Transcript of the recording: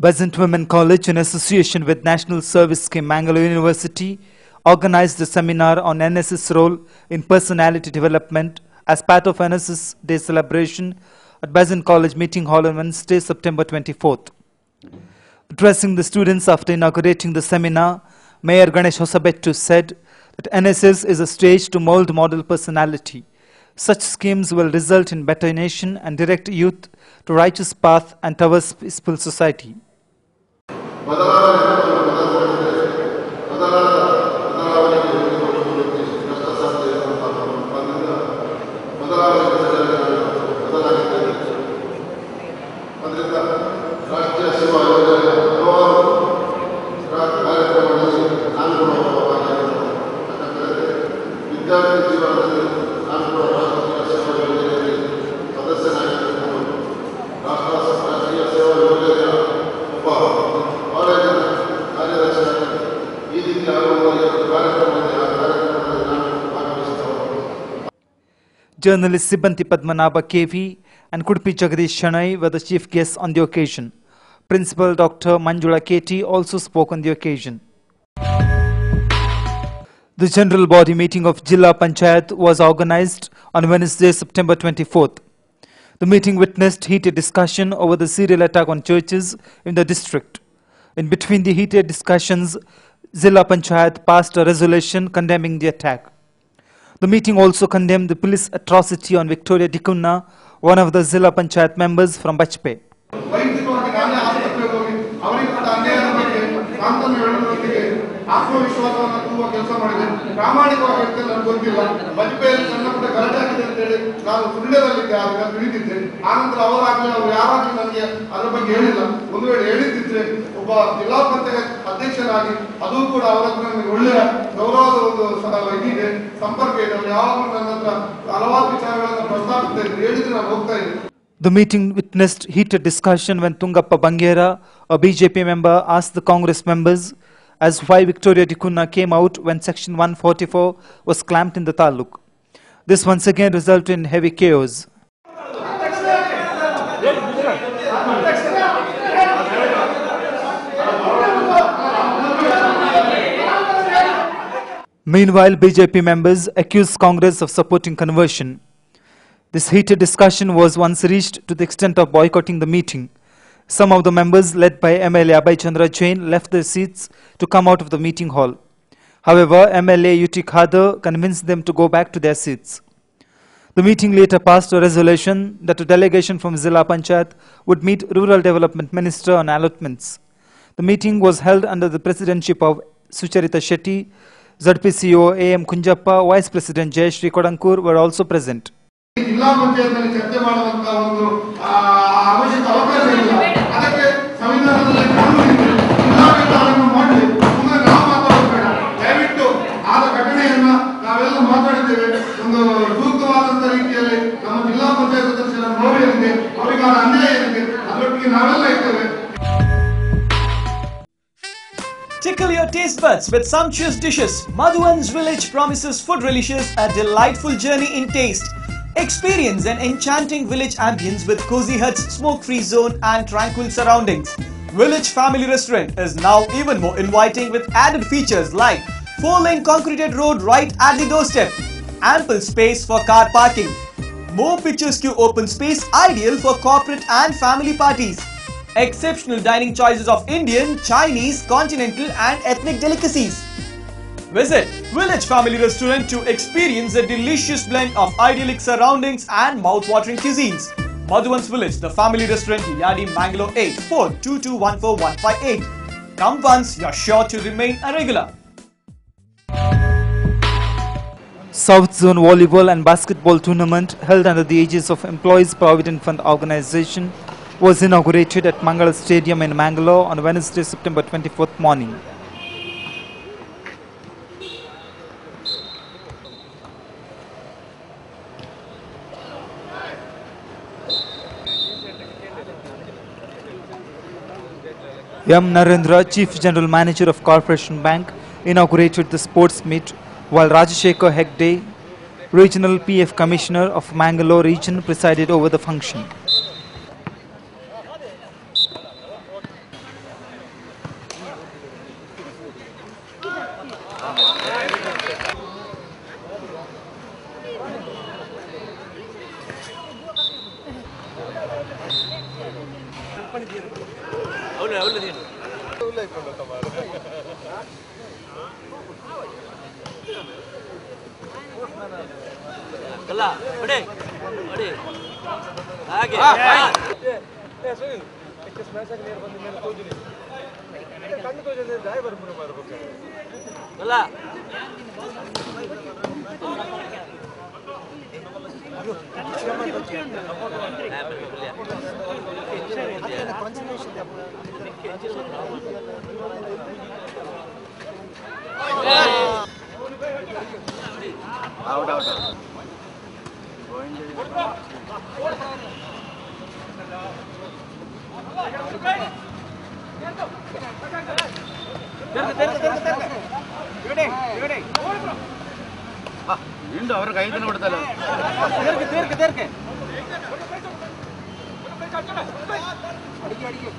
Besant Women College, in association with National Service Scheme Mangalore University, organized a seminar on NSS role in personality development as part of NSS Day celebration at Besant College Meeting Hall on Wednesday, September 24th. Addressing the students after inaugurating the seminar, Mayor Ganesh Hosabettu said that NSS is a stage to mold model personality. Such schemes will result in better nation and direct youth to righteous path and towards peaceful society. Journalists Sibanti Padmanabha KV and Kudupi Jagadish Shanai were the chief guests on the occasion. Principal Dr. Manjula KT also spoke on the occasion. The general body meeting of Jilla Panchayat was organized on Wednesday, September 24th. The meeting witnessed heated discussion over the serial attack on churches in the district. In between the heated discussions, Jilla Panchayat passed a resolution condemning the attack. The meeting also condemned the police atrocity on Victoria Dikunna, one of the Jilla Panchayat members from Bachpe. The meeting witnessed heated discussion when Tungappa Bangera, a BJP member, asked the Congress members as why Victoria Dikunna came out when Section 144 was clamped in the taluk. This once again resulted in heavy chaos. Meanwhile, BJP members accused Congress of supporting conversion. This heated discussion was once reached to the extent of boycotting the meeting. Some of the members, led by MLA Abhay Chandra Jain, left their seats to come out of the meeting hall. However, MLA UT Khadar convinced them to go back to their seats. The meeting later passed a resolution that a delegation from Jilla Panchayat would meet Rural Development Minister on allotments. The meeting was held under the presidency of Sucharita Shetty. ZPCO AM Kunjappa, Vice President Jayashri Kodankur were also present. Tickle your taste buds with sumptuous dishes. Madhuvan's Village promises food relishers a delightful journey in taste. Experience an enchanting village ambience with cozy huts, smoke-free zone and tranquil surroundings. Village Family Restaurant is now even more inviting with added features like 4-lane concreted road right at the doorstep, ample space for car parking, more picturesque open space ideal for corporate and family parties, exceptional dining choices of Indian, Chinese, continental and ethnic delicacies. Visit Village Family Restaurant to experience a delicious blend of idyllic surroundings and mouth-watering cuisines. Madhuvan's Village, the family restaurant, Yadi, Mangalore 8, 42214-158. Come once, you're sure to remain a regular. South Zone Volleyball and Basketball Tournament held under the aegis of Employees Provident Fund Organization was inaugurated at Mangala Stadium in Mangalore on Wednesday, September 24th morning. M. Narendra, Chief General Manager of Corporation Bank, inaugurated the sports meet, while Rajashekar Hegde, Regional PF Commissioner of Mangalore region, presided over the function. വീണ്ടും അവർ കയ്യിൽ തന്നെ കൊടുത്തല്ലോ. അടിക്കും